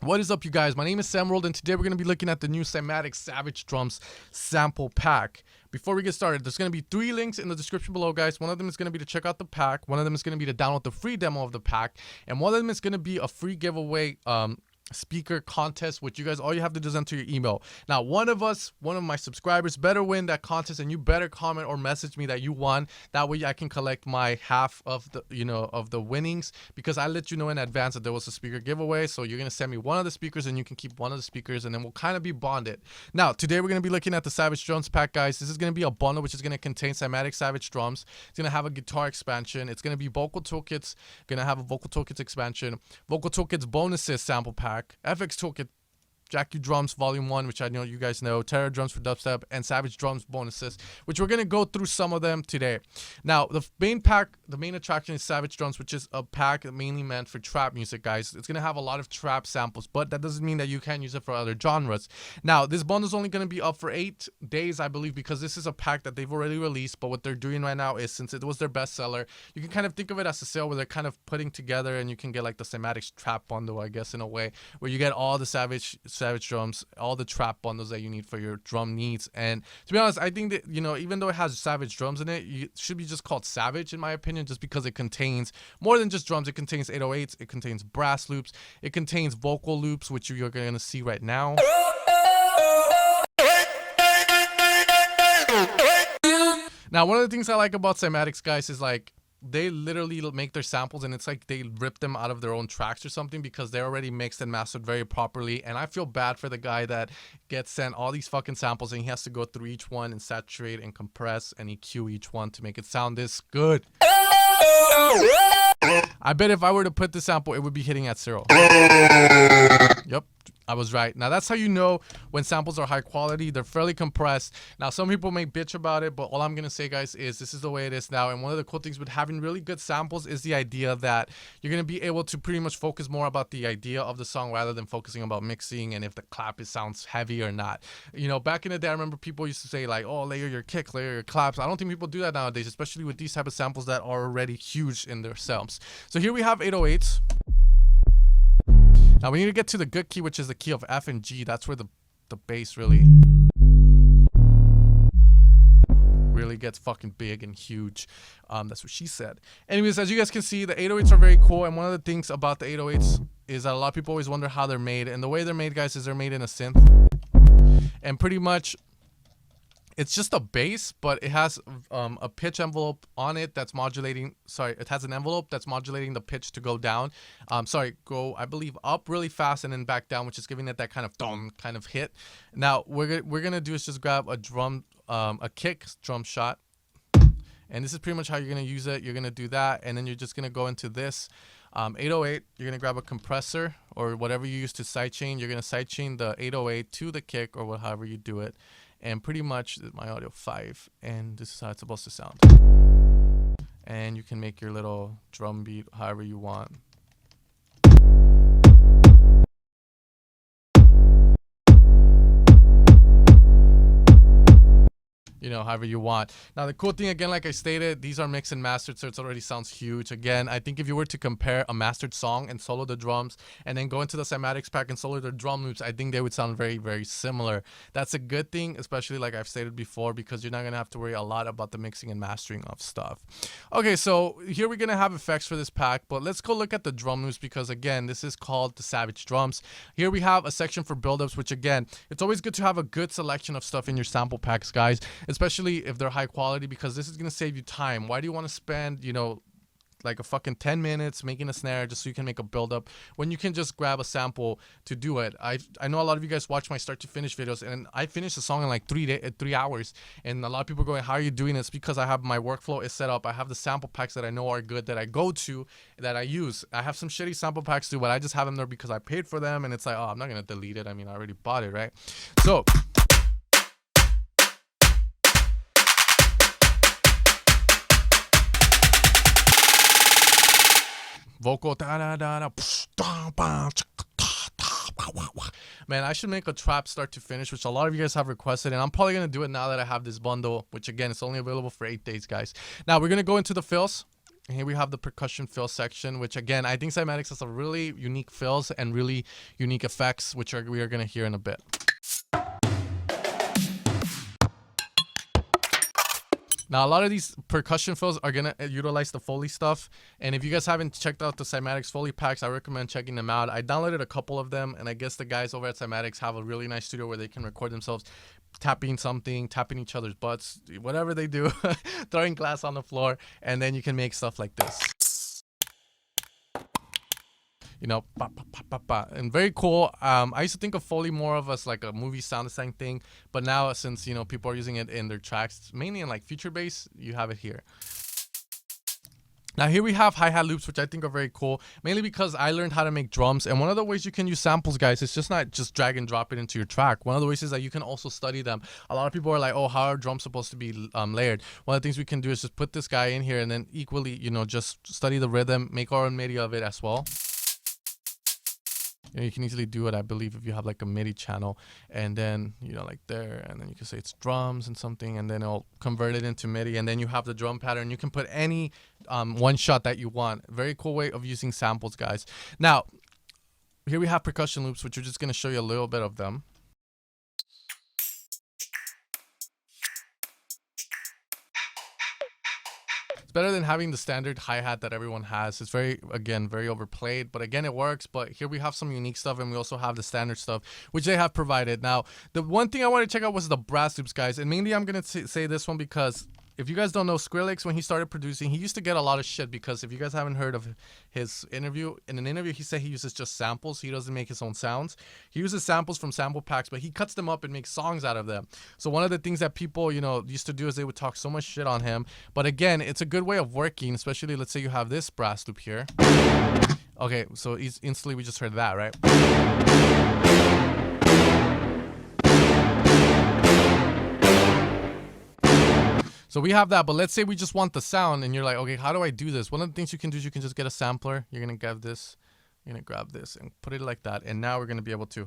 What is up, you guys? My name is Sam World, and today we're going to be looking at the new Cymatic Savage Drums sample pack. Before we get started, there's going to be 3 links in the description below, guys. One of them is going to be to check out the pack. One of them is going to be to download the free demo of the pack. And one of them is going to be a free giveaway speaker contest, which you guys, all you have to do is enter your email. Now, one of my subscribers better win that contest, and you better comment or message me that you won. That way I can collect my half of the of the winnings, because I let you know in advance that there was a speaker giveaway. So you're gonna send me one of the speakers, and you can keep one of the speakers, and then we'll kind of be bonded. Now, today we're gonna be looking at the Savage Drums pack, guys. This is gonna be a bundle which is gonna contain Cymatic Savage Drums. It's gonna have a guitar expansion. It's gonna be vocal toolkits. Gonna have a vocal toolkits expansion, vocal toolkits bonuses sample pack, FX Toolkit, Jackie Drums Volume 1, which I know you guys know, Terror Drums for Dubstep, and Savage Drums bonuses, which we're going to go through some of them today. Now, the main pack, the main attraction is Savage Drums, which is a pack mainly meant for trap music, guys. It's going to have a lot of trap samples, but that doesn't mean that you can't use it for other genres. Now, this bundle is only going to be up for 8 days, I believe, because this is a pack that they've already released, but what they're doing right now is, since it was their bestseller, you can kind of think of it as a sale where they're kind of putting together, and you can get like the Cymatic trap bundle, I guess, in a way, where you get all the Savage Drums, all the trap bundles that you need for your drum needs. And to be honest, I think that, even though it has Savage Drums in it, it should be just called Savage, in my opinion, just because it contains more than just drums. It contains 808s, it contains brass loops, it contains vocal loops, which you're going to see right now. Now, one of the things I like about Cymatics, guys, is like they literally make their samples, and it's like they rip them out of their own tracks or something, because they're already mixed and mastered very properly. And I feel bad for the guy that gets sent all these fucking samples, and he has to go through each one and saturate and compress and EQ each one to make it sound this good. I bet if I were to put the sample, it would be hitting at 0. Yep, I was right. Now, that's how you know when samples are high quality. They're fairly compressed. Now, some people may bitch about it, but all I'm going to say, guys, is this is the way it is now. And one of the cool things with having really good samples is the idea that you're going to be able to pretty much focus more about the idea of the song rather than focusing about mixing and if the clap sounds heavy or not. Back in the day, I remember people used to say like, oh, layer your kick, layer your claps. I don't think people do that nowadays, especially with these type of samples that are already huge in themselves. So here we have 808s. Now we need to get to the good key, which is the key of F and G. That's where the bass really gets fucking big and huge. That's what she said. Anyways, as you guys can see, the 808s are very cool. And one of the things about the 808s is that a lot of people always wonder how they're made. And the way they're made, guys, is they're made in a synth. And pretty much it's just a bass, but it has a pitch envelope on it that's modulating. Sorry, it has an envelope that's modulating the pitch to go down. Go, I believe, up really fast and then back down, which is giving it that kind of dong kind of hit. Now, we're gonna do is just grab a drum, a kick drum shot, and this is pretty much how you're gonna use it. You're gonna do that, and then you're just gonna go into this 808. You're gonna grab a compressor or whatever you use to sidechain. You're gonna sidechain the 808 to the kick, or however you do it. And pretty much my audio 5, and this is how it's supposed to sound. And you can make your little drum beat however you want. However you want. Now, the cool thing, again, like I stated, these are mixed and mastered, so it already sounds huge. Again, I think if you were to compare a mastered song and solo the drums, and then go into the Cymatics pack and solo the drum loops, I think they would sound very, very similar. That's a good thing, especially like I've stated before, because you're not going to have to worry a lot about the mixing and mastering of stuff. Okay, so here we're going to have effects for this pack, but let's go look at the drum loops, because, again, this is called the Savage Drums. Here we have a section for buildups, which, again, it's always good to have a good selection of stuff in your sample packs, guys, especially if they're high quality, because this is going to save you time. Why do you want to spend, like a fucking 10 minutes making a snare just so you can make a build up when you can just grab a sample to do it? I know a lot of you guys watch my start to finish videos, and I finish a song in like 3 hours, and a lot of people are going, how are you doing this? Because I have my workflow is set up. I have the sample packs that I know are good, that I go to, that I use. I have some shitty sample packs too, but I just have them there because I paid for them, and it's like, oh, I'm not gonna delete it. I mean, I already bought it, right? So vocal da da da da. Man, I should make a trap start to finish, which a lot of you guys have requested, and I'm probably gonna do it now that I have this bundle, which again, it's only available for 8 days, guys. Now we're gonna go into the fills. And here we have the percussion fill section, which again, I think Cymatics has a really unique fills and really unique effects, which we are going to hear in a bit. Now, a lot of these percussion fills are going to utilize the Foley stuff. And if you guys haven't checked out the Cymatics Foley packs, I recommend checking them out. I downloaded a couple of them, and I guess the guys over at Cymatics have a really nice studio where they can record themselves tapping something, tapping each other's butts, whatever they do, throwing glass on the floor, and then you can make stuff like this. You know, ba, ba, ba, ba, ba. And very cool. I used to think of Foley more of as like a movie sound design thing, but now since, you know, people are using it in their tracks, mainly in like future bass, you have it here. Now here we have hi-hat loops, which I think are very cool, mainly because I learned how to make drums. And one of the ways you can use samples, guys, it's just not just drag and drop it into your track. One of the ways is that you can also study them. A lot of people are like, oh, how are drums supposed to be layered? One of the things we can do is just put this guy in here and then equally, you know, just study the rhythm, make our own MIDI of it as well. You can easily do it, I believe, if you have like a MIDI channel, and then, you know, like there, and then you can say it's drums and something, and then it'll convert it into MIDI, and then you have the drum pattern. You can put any one shot that you want. Very cool way of using samples, guys. Now, here we have percussion loops, which we're just going to show you a little bit of them. Better than having the standard hi-hat that everyone has. It's very, again, very overplayed, but again, it works. But here we have some unique stuff, and we also have the standard stuff, which they have provided. Now, the one thing I wanted to check out was the brass loops, guys, and mainly I'm gonna say this one because if you guys don't know, Skrillex, when he started producing, he used to get a lot of shit because if you guys haven't heard of his interview, in an interview, he said he uses just samples. He doesn't make his own sounds. He uses samples from sample packs, but he cuts them up and makes songs out of them. So one of the things that people, you know, used to do is they would talk so much shit on him. But again, it's a good way of working, especially let's say you have this brass loop here. Okay, so instantly we just heard that, right? So we have that, but let's say we just want the sound and you're like, okay, how do I do this? One of the things you can do is you can just get a sampler. You're going to grab this, you're going to grab this and put it like that. And now we're going to be able to.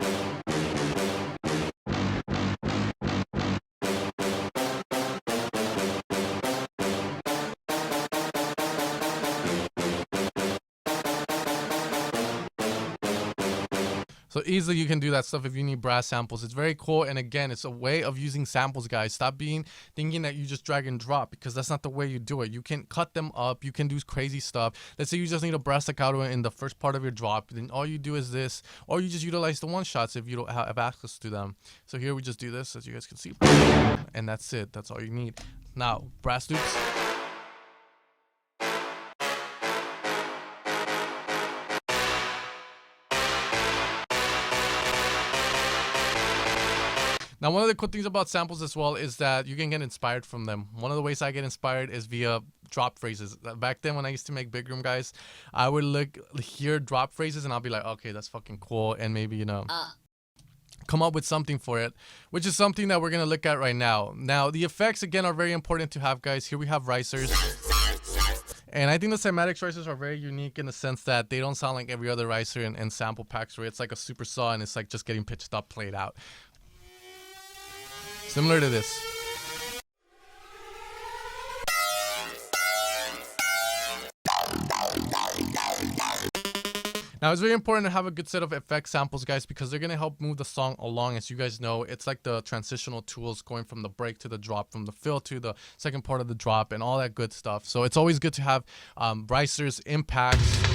So easily you can do that stuff if you need brass samples. It's very cool. And again, it's a way of using samples, guys. Stop thinking that you just drag and drop, because that's not the way you do it. You can cut them up. You can do crazy stuff. Let's say you just need a brass staccato in the first part of your drop. Then all you do is this, or you just utilize the one shots if you don't have access to them. So here we just do this, as you guys can see. And that's it. That's all you need. Now, brass loops. Now, one of the cool things about samples as well is that you can get inspired from them. One of the ways I get inspired is via drop phrases. Back then when I used to make Big Room, guys, I would hear drop phrases and I'll be like, okay, that's fucking cool. And maybe, you know, come up with something for it, which is something that we're going to look at right now. Now, the effects, again, are very important to have, guys. Here we have risers. And I think the Cymatics risers are very unique in the sense that they don't sound like every other riser in sample packs where it's like a super saw and it's like just getting pitched up, played out. Similar to this. Now, it's very important to have a good set of effect samples, guys, because they're going to help move the song along. As you guys know, it's like the transitional tools going from the break to the drop, from the fill to the second part of the drop, and all that good stuff. So it's always good to have risers, impacts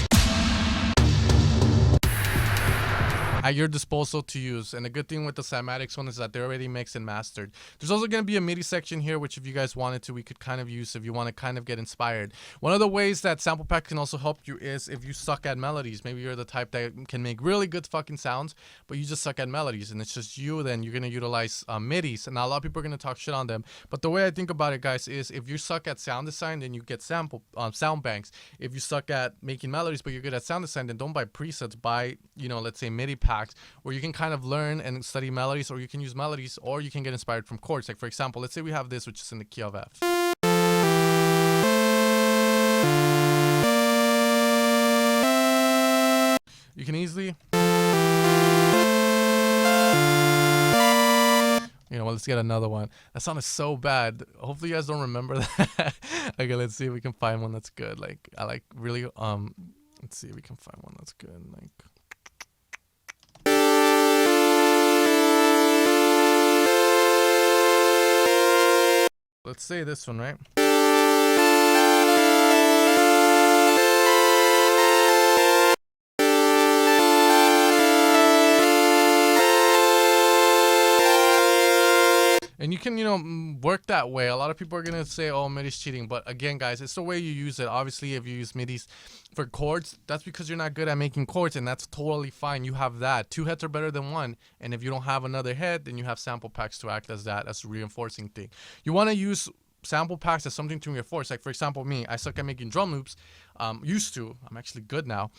at your disposal to use. And the good thing with the Cymatics one is that they're already mixed and mastered. There's also going to be a MIDI section here, which if you guys wanted to, we could kind of use if you want to kind of get inspired. One of the ways that Sample Pack can also help you is if you suck at melodies. Maybe you're the type that can make really good fucking sounds, but you just suck at melodies and it's just you, then you're going to utilize MIDIs. And now a lot of people are going to talk shit on them. But the way I think about it, guys, is if you suck at sound design, then you get sound banks. If you suck at making melodies, but you're good at sound design, then don't buy presets. Buy, you know, let's say MIDI packs where you can kind of learn and study melodies, or you can use melodies, or you can get inspired from chords. Like for example, let's say we have this, which is in the key of F. You can easily, you know, let's Let's get another one. That sounded so bad. Hopefully you guys don't remember that. Okay, let's see if we can find one that's good. Like I like really let's see if we can find one that's good. Like let's say this one, right? And you can, work that way. A lot of people are going to say, oh, MIDI's cheating. But again, guys, it's the way you use it. Obviously, if you use MIDIs for chords, that's because you're not good at making chords. And that's totally fine. You have that. 2 heads are better than 1. And if you don't have another head, then you have sample packs to act as that. That's a reinforcing thing. You want to use sample packs as something to reinforce. Like, for example, me, I suck at making drum loops. Used to. I'm actually good now.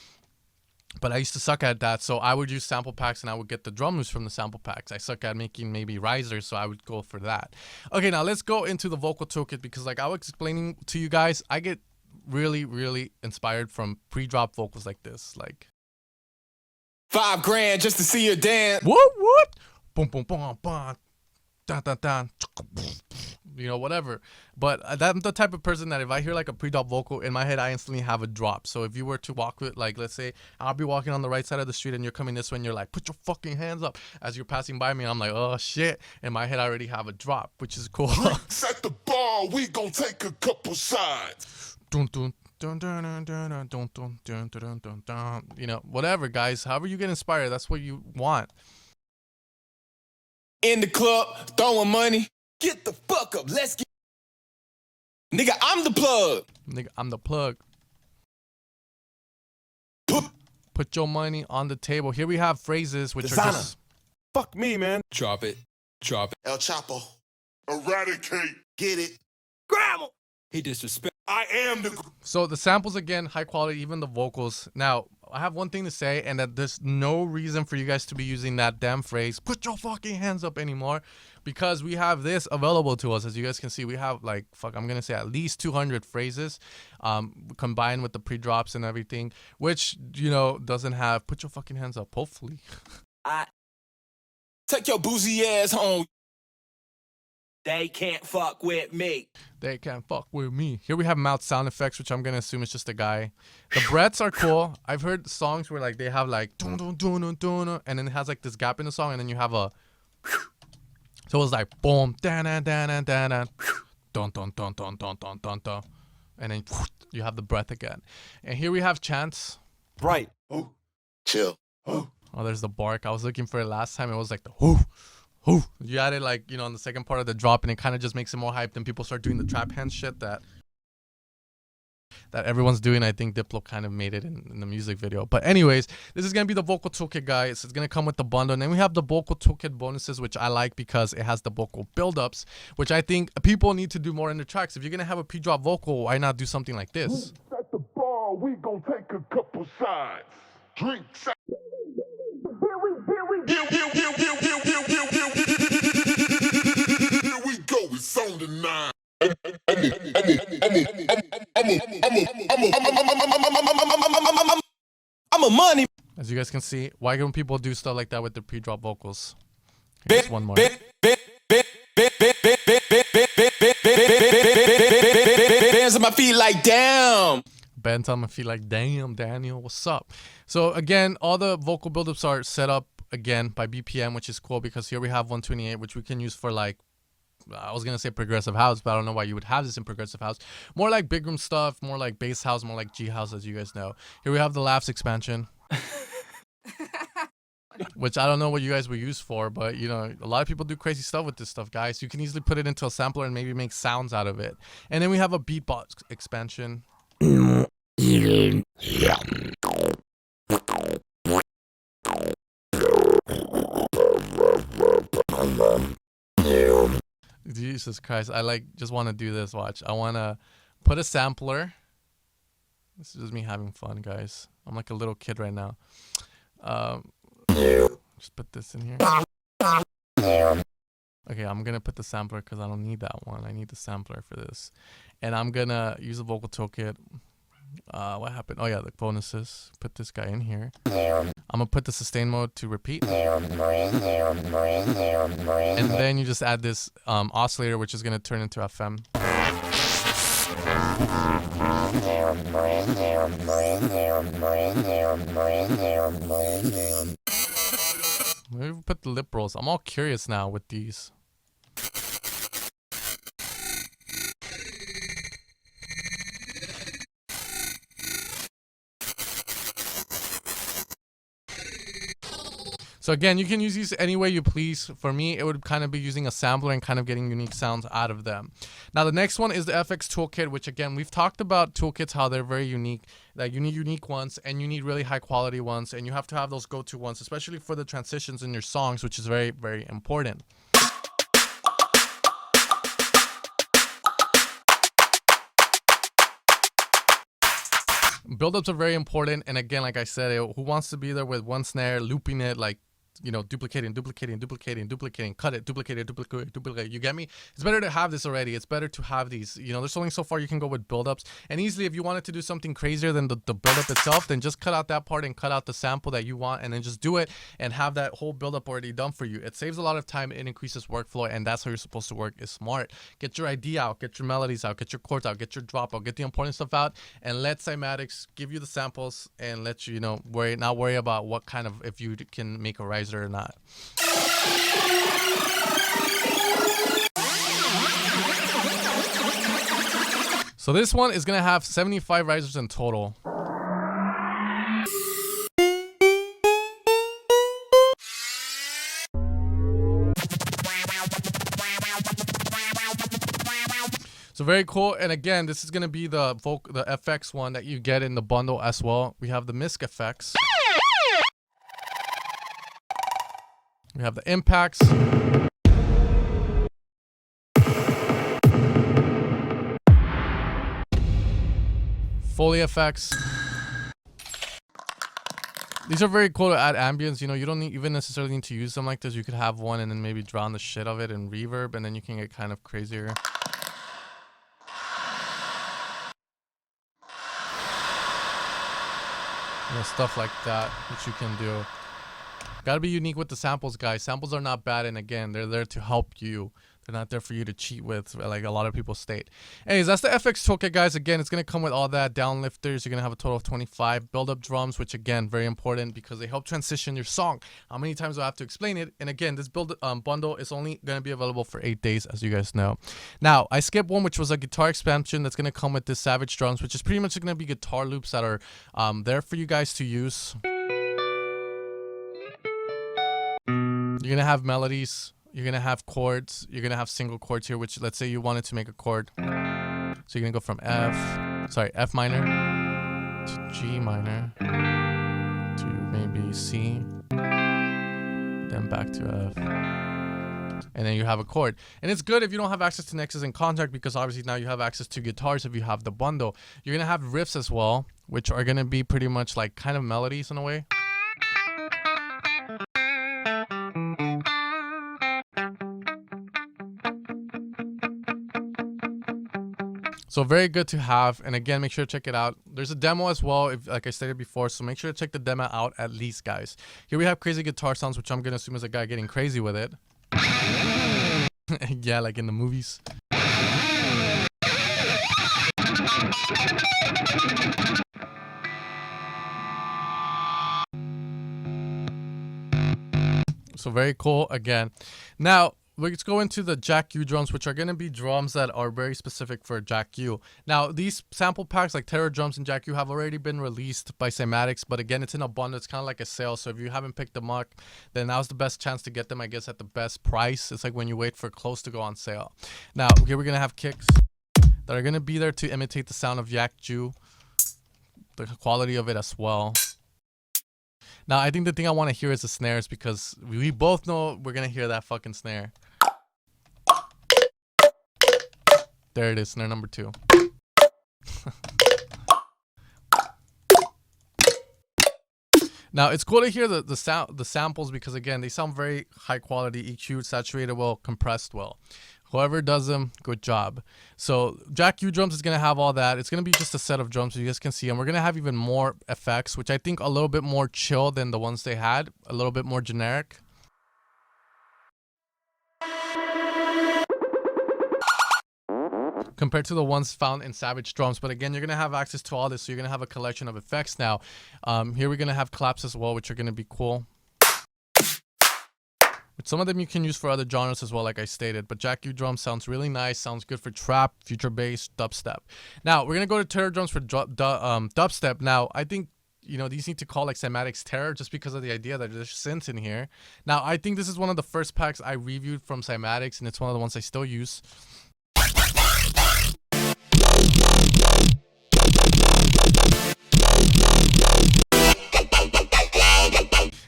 But I used to suck at that, so I would use sample packs and I would get the drum loops from the sample packs. I suck at making maybe risers, so I would go for that. Okay, now let's go into the vocal toolkit because like I was explaining to you guys, I get really, really inspired from pre-drop vocals like this. Like $5 grand just to see you dance. What? Boom, boom, boom, boom. Dun, dun, dun. Whatever. But I'm the type of person that if I hear like a pre-drop vocal in my head, I instantly have a drop. So if you were to walk with, like, let's say I'll be walking on the right side of the street and you're coming this way and you're like, put your fucking hands up as you're passing by me. And I'm like, oh shit. In my head, I already have a drop, which is cool. Set the bar, we gon' take a couple sides. Dun, dun, dun, dun, dun, dun, dun, dun, dun, dun, dun, dun, dun. Whatever, guys. However you get inspired, that's what you want. In the club, throwing money. Get the fuck up, let's get. Nigga, I'm the plug. Nigga, I'm the plug. Put your money on the table. Here we have phrases which Designer. are just... Fuck me, man. Drop it. El Chapo. Eradicate. Get it. Grandma. He disrespect. I am the... So the samples, again, high quality, even the vocals. Now, I have one thing to say, and that there's no reason for you guys to be using that damn phrase, put your fucking hands up anymore, because we have this available to us. As you guys can see, we have like, I'm going to say at least 200 phrases combined with the pre-drops and everything, which, doesn't have put your fucking hands up, hopefully. Take your boozy ass home. They can't fuck with me. They can't fuck with me. Here we have mouth sound effects, which I'm going to assume is just a guy. The breaths are cool. I've heard songs where like they have like dun, dun, dun, dun, dun, and then it has like this gap in the song, and then you have a... So it's like boom, dan, dan, dan, dan, dan, dun, dun, dun, dun, dun, dun, dun, dun. And then you have the breath again. And here we have chants. Right. Oh. Chill. Oh. Oh, there's the bark. I was looking for it last time. It was like the whoo. Whoo. You add it like, on the second part of the drop, and it kind of just makes it more hype. Then people start doing the trap hand shit that everyone's doing. I think Diplo kind of made it in the music video. But anyways, this is going to be the vocal toolkit, guys. It's going to come with the bundle. And then we have the vocal toolkit bonuses, which I like because it has the vocal buildups, which I think people need to do more in the tracks. If you're going to have a pre-drop vocal, why not do something like this? Set the bar, we gon' take a couple sides. Drinks. Here we go, it's on the 9. I'm a money. As you guys can see, why don't people do stuff like that with their pre-drop vocals? Here's one more. Bands on my feet like damn. Bands on my feet like damn, Daniel, what's up? So again, all the vocal buildups are set up again by BPM, which is cool because here we have 128, which we can use for like, I was gonna say progressive house, but I don't know why you would have this in progressive house. More like big room stuff, more like bass house, more like G house, as you guys know. Here we have the laughs expansion. Which I don't know what you guys were used for, but a lot of people do crazy stuff with this stuff, guys. You can easily put it into a sampler and maybe make sounds out of it. And then we have a beatbox expansion. Jesus Christ, I just want to do this. Watch, I want to put a sampler. This is just me having fun, guys. I'm like a little kid right now. Just put this in here. Okay, I'm gonna put the sampler because I don't need that one. I need the sampler for this. And I'm gonna use the vocal toolkit. What happened? Oh yeah, the bonuses. Put this guy in here. I'm gonna put the sustain mode to repeat. And then you just add this oscillator, which is gonna turn into FM. Maybe we'll put the lip rolls. I'm all curious now with these. So again, you can use these any way you please. For me, it would kind of be using a sampler and kind of getting unique sounds out of them. Now, the next one is the FX Toolkit, which again, we've talked about toolkits, how they're very unique. That you need unique ones and you need really high quality ones, and you have to have those go-to ones, especially for the transitions in your songs, which is very, very important. Buildups are very important, and again, like I said, who wants to be there with one snare, looping it, like, you know, duplicating, cut it, duplicate. You get me? It's better to have this already. It's better to have these. You know, there's only so far you can go with buildups, and easily, if you wanted to do something crazier than the buildup itself, then just cut out that part and cut out the sample that you want, and then just do it and have that whole buildup already done for you. It saves a lot of time, it increases workflow, and that's how you're supposed to work. Is smart. Get your idea out, get your melodies out, get your chords out, get your drop out, get the important stuff out, and let Cymatics give you the samples and let you, not worry about what kind of, if you can make a riser or not. So this one is gonna have 75 risers in total. So very cool. And again, this is gonna be the FX one that you get in the bundle as well. We have the MISC effects. We have the impacts. Foley effects. These are very cool to add ambience. You know, you don't even necessarily need to use them like this. You could have one and then maybe drown the shit of it in reverb, and then you can get kind of crazier. You know, stuff like that, which you can do. Gotta be unique with the samples, guys. Samples are not bad, and again, they're there to help you. They're not there for you to cheat with, like a lot of people state. Anyways, that's the FX Toolkit, guys. Again, it's going to come with all that. Downlifters, you're going to have a total of 25. Build-up drums, which again, very important because they help transition your song. How many times do I have to explain it? And again, this bundle is only going to be available for 8 days, as you guys know. Now, I skipped one, which was a guitar expansion that's going to come with this Savage Drums, which is pretty much going to be guitar loops that are there for you guys to use. You're going to have melodies. You're going to have chords. You're going to have single chords here, which let's say you wanted to make a chord. So you're going to go from F minor to G minor to maybe C, then back to F. And then you have a chord. And it's good if you don't have access to Nexus and Kontakt, because obviously now you have access to guitars if you have the bundle. You're going to have riffs as well, which are going to be pretty much like kind of melodies in a way. So very good to have, and again, make sure to check it out. There's a demo as well, like I stated before, so make sure to check the demo out at least, guys. Here we have crazy guitar sounds, which I'm going to assume is a guy getting crazy with it. Yeah, like in the movies. So very cool again. Now, let's go into the Jack U drums, which are going to be drums that are very specific for Jack U. Now, these sample packs like Terror Drums and Jack U have already been released by Cymatics, but again, it's in a bundle. It's kind of like a sale, so if you haven't picked them up, then now's the best chance to get them, I guess, at the best price. It's like when you wait for close to go on sale. Now, here we're going to have kicks that are going to be there to imitate the sound of Jack U, the quality of it as well. Now, I think the thing I want to hear is the snares, because we both know we're going to hear that fucking snare. There it is, snare number 2. Now, it's cool to hear the samples, because again, they sound very high quality, EQ'd, saturated well, compressed well. Whoever does them, good job. So Jack U drums is going to have all that. It's going to be just a set of drums so you guys can see. And we're going to have even more effects, which I think a little bit more chill than the ones they had. A little bit more generic. Compared to the ones found in Savage Drums. But again, you're going to have access to all this. So you're going to have a collection of effects now. Here we're going to have claps as well, which are going to be cool. But some of them you can use for other genres as well, like I stated. But Jack U drum sounds really nice. Sounds good for trap, future bass, dubstep. Now, we're going to go to Terror drums for dubstep. Now, I think, you know, these need to call like Cymatics Terror just because of the idea that there's synths in here. Now, I think this is one of the first packs I reviewed from Cymatics, and it's one of the ones I still use.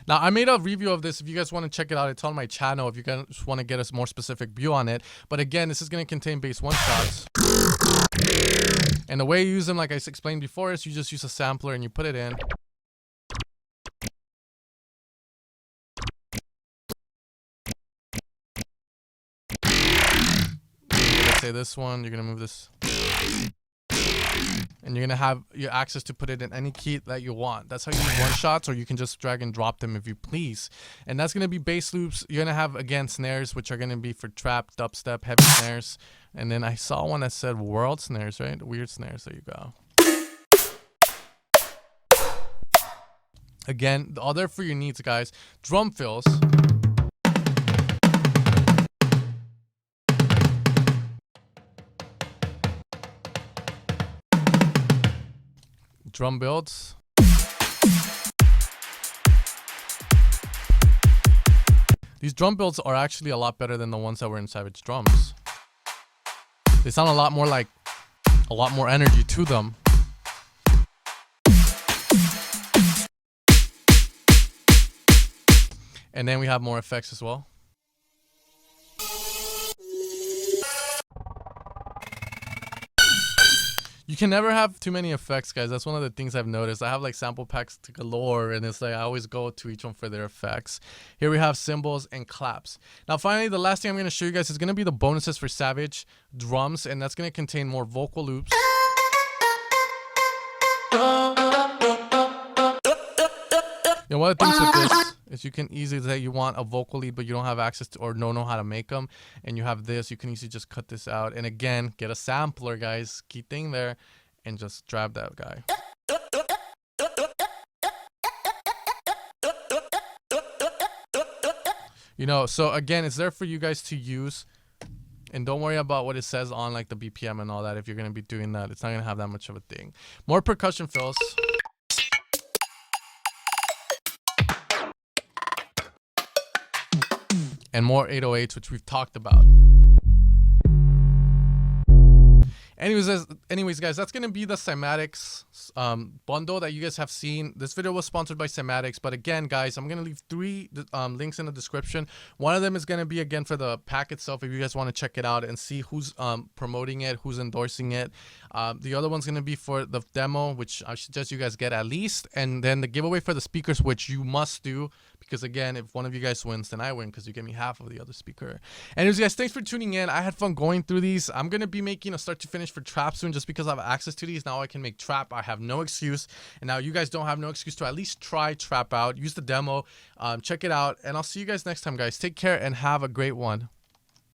Now, I made a review of this. If you guys want to check it out, it's on my channel if you guys want to get a more specific view on it. But again, this is going to contain bass one-shots. And the way you use them, like I explained before, is you just use a sampler and you put it in. Let's say this one, you're going to move this. And you're going to have your access to put it in any key that you want. That's how you use one-shots, or you can just drag and drop them if you please. And that's going to be bass loops. You're going to have, again, snares, which are going to be for trap, dubstep, heavy snares. And then I saw one that said world snares, right? Weird snares. There you go. Again, all there for your needs, guys. Drum fills. Drum builds. These drum builds are actually a lot better than the ones that were in Savage Drums. They sound a lot more energy to them. And then we have more effects as well. You can never have too many effects, guys. That's one of the things I've noticed. I have like sample packs to galore, and it's like I always go to each one for their effects. Here we have cymbals and claps. Now, finally, the last thing I'm going to show you guys is going to be the bonuses for Savage Drums, and that's going to contain more vocal loops. You know, one of the things with this is you can easily say you want a vocal lead, but you don't have access to or don't know how to make them. And you have this, you can easily just cut this out. And again, get a sampler, guys. Key thing there. And just grab that guy. You know, so again, it's there for you guys to use. And don't worry about what it says on like the BPM and all that. If you're going to be doing that, it's not going to have that much of a thing. More percussion fills. And more 808s, which we've talked about. Anyways, guys, that's going to be the Cymatics bundle that you guys have seen. This video was sponsored by Cymatics. But again, guys, I'm going to leave 3 links in the description. One of them is going to be, again, for the pack itself, if you guys want to check it out and see who's promoting it, who's endorsing it. The other one's going to be for the demo, which I suggest you guys get at least. And then the giveaway for the speakers, which you must do. Because, again, if one of you guys wins, then I win because you give me half of the other speaker. Anyways, guys, thanks for tuning in. I had fun going through these. I'm going to be making a start to finish for trap soon just because I have access to these. Now I can make trap. I have no excuse. And now you guys don't have no excuse to at least try trap out. Use the demo. Check it out. And I'll see you guys next time, guys. Take care and have a great one.